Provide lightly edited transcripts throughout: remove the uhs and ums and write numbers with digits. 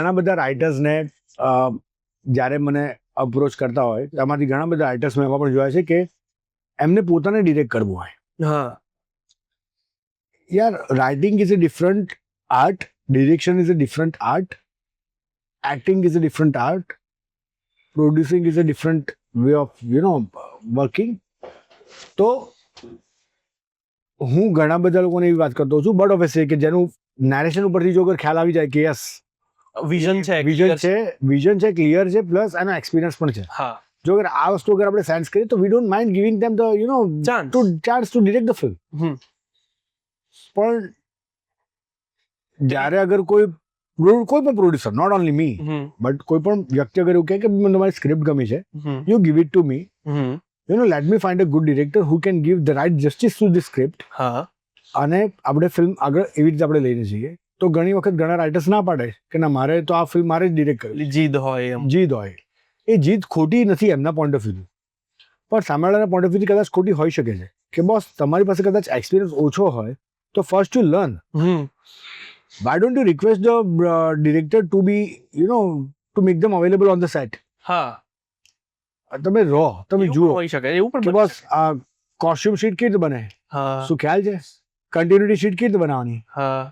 ઘણા બધા રાઇટર્સને જ્યારે મને અપ્રોચ કરતા હોય એમાંથી ઘણા બધા રાઇટર્સ મેં એમાં પણ જોયા છે કે એમને પોતાને ડિરેક્ટ કરવું હોય. હા, યાર, writing is a different art, direction is a different art, acting is a different art, producing is a different way of working. તો હું ઘણા બધા લોકોને એવી વાત કરતો છું, બટ ઓબ્વિયસલી કે જેનું નેરેશન ઉપરથી જો અગર ખ્યાલ આવી જાય કે યસ વિઝન છે, વિઝન છે, ક્લિયર છે, પ્લસ એનો એક્સપિરિયન્સ પણ છે. હા, જો અગર આ વસ્તુ અગર આપણે સેન્સ કરીએ તો we don't mind giving them the chance to direct the film. પણ જ્યારે અગર કોઈ પણ producer, not only me, but કોઈ પણ વ્યક્તિ અગર એવું કહે કે મને તમારી સ્ક્રિપ્ટ ગમી છે, you give it to me, let me find a good director who can give the right justice to the script, હા, અને આપણે ફિલ્મ આગળ એવી રીતે આપણે લઈને જઈએ. તો ઘણી વખત ઘણા રાઇટર્સ ના પાડે કે ના, મારે તો આ ફિલ્મ મારે જ ડિરેક્ટ કરવી. જીદ હોય એમ. જીદ હોય. એ જીદ ખોટી નથી એમના પોઈન્ટ ઓફ વ્યૂથી, પણ સામેવાળાના પોઈન્ટ ઓફ વ્યૂથી કદાચ ખોટી હોઈ શકે છે કે બોસ તમારી પાસે કદાચ એક્સપિરિયન્સ ઓછો હોય તો first you learn. Why don't you request the director to be to make them available on the set. હા, તમે રહો, તમે એવું જુઓ હોઈ શકે, એવું પણ કે બોસ આ કોસ્ટ્યુમ શીટ કેવી રીતે બને, હા, શું ખ્યાલ છે, કન્ટિન્યુટી શીટ કેવી રીતે બનાવવાની, હા,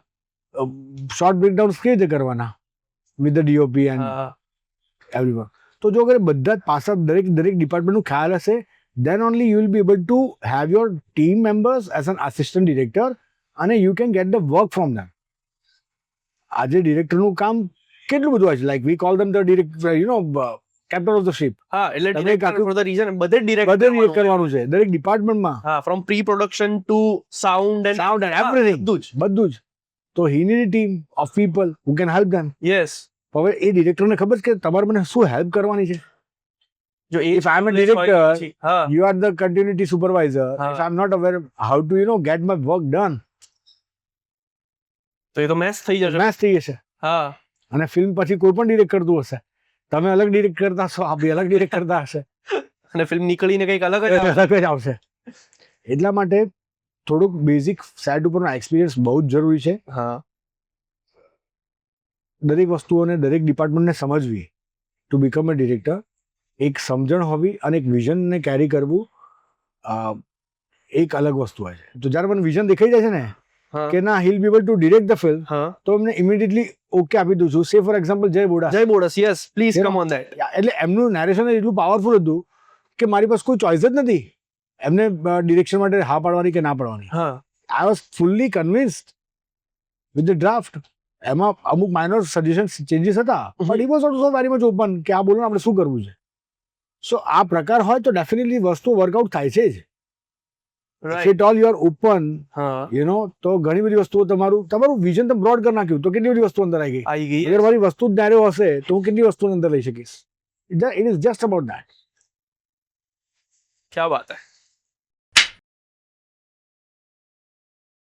શોર્ટ બ્રેકડાઉન કેવી રીતે કરવાના વિથ ધ ડીઓપી એન્ડ હા, એવરીવન. તો જો અગર બધા જ પાસા દરેક ડિપાર્ટમેન્ટનું ખ્યાલ હશે, then only you will be able to have your team members as an assistant director અને you can get the work from them. આજે ડિરેક્ટરનું કામ કેટલું બધું હોય છે, like we call them the director, captain of the ship. હા, એટલે તમે ડિરેક્ટર ફોર ધ રીઝન બધે બધે ડિરેક્ટ કરવાનું છે દરેક ડિપાર્ટમેન્ટમાં. હા, from pre production to sound and everything, બધું જ. તો he need a team of people who can help them. Yes. હવે એ ડિરેક્ટરને ખબર છે કે તમારે મને શું હેલ્પ કરવાની છે. જો If I am a director, હા, you are the continuity supervisor. હા. If I am not aware how to get my work done, તો એ તો મેસ થઈ જશે. મેચ થઈ જશે. હા, અને ફિલ્મ પછી કોઈ પણ ડિરેક્ટ કરતું હશે, તમે અલગ ડિરેક્ટ કરતા હશો, આ બી અલગ ડિરેક્ટ કરતા હશે, અને ફિલ્મ નીકળીને કંઈક અલગ જ આવે. અલગ જ આવશે. એટલા માટે થોડુંક બેઝિક સેટ ઉપરનો એક્સપિરિયન્સ બહુ જ જરૂરી છે. હા, દરેક વસ્તુઓને દરેક ડિપાર્ટમેન્ટને સમજવી ટુ બીકમ અ ડિરેક્ટર. એક સમજણ હોવી અને એક વિઝનને કેરી કરવું એક અલગ વસ્તુ હોય છે. તો જ્યારે મને વિઝન દેખાઈ જાય છે ને હા, કે ના, he'll be able to direct the film, હા. તો એમને ઇમિડિયેટલી ઓકે આપી દઉં છું. સે ફોર એક્ઝામ્પલ જય બોડા, જય બોડસ, yes, please You know, come on that. એટલે એમનું નેરેશન એટલું પાવરફુલ હતું કે મારી પાસે કોઈ ચોઇસ જ નથી એમને ડિરેક્શન માટે હા પાડવાની કે ના પાડવાની. હા, I was fully convinced with the draft. એમાં અમુક માઇનર સજેશન ચેન્જીસ હતા, but he was also very much open કે આ બોલો આપણે શું કરવું છે. સો આ પ્રકાર હોય તો ડેફિનેટલી વસ્તુ વર્કઆઉટ થાય છે જ. Right. It all you are open, હા, તો ઘણી બધી વસ્તુઓ તમારું વિઝન તમે બ્રોડ કરી નાખ્યું તો કેટલી બધી વસ્તુ અંદર આવી ગઈ. આવી ગઈ. અગર મારી વસ્તુ જ નાનો હશે તો હું કેટલી વસ્તુ અંદર લઈ શકીશ. It is just about that. ક્યા બાત હે.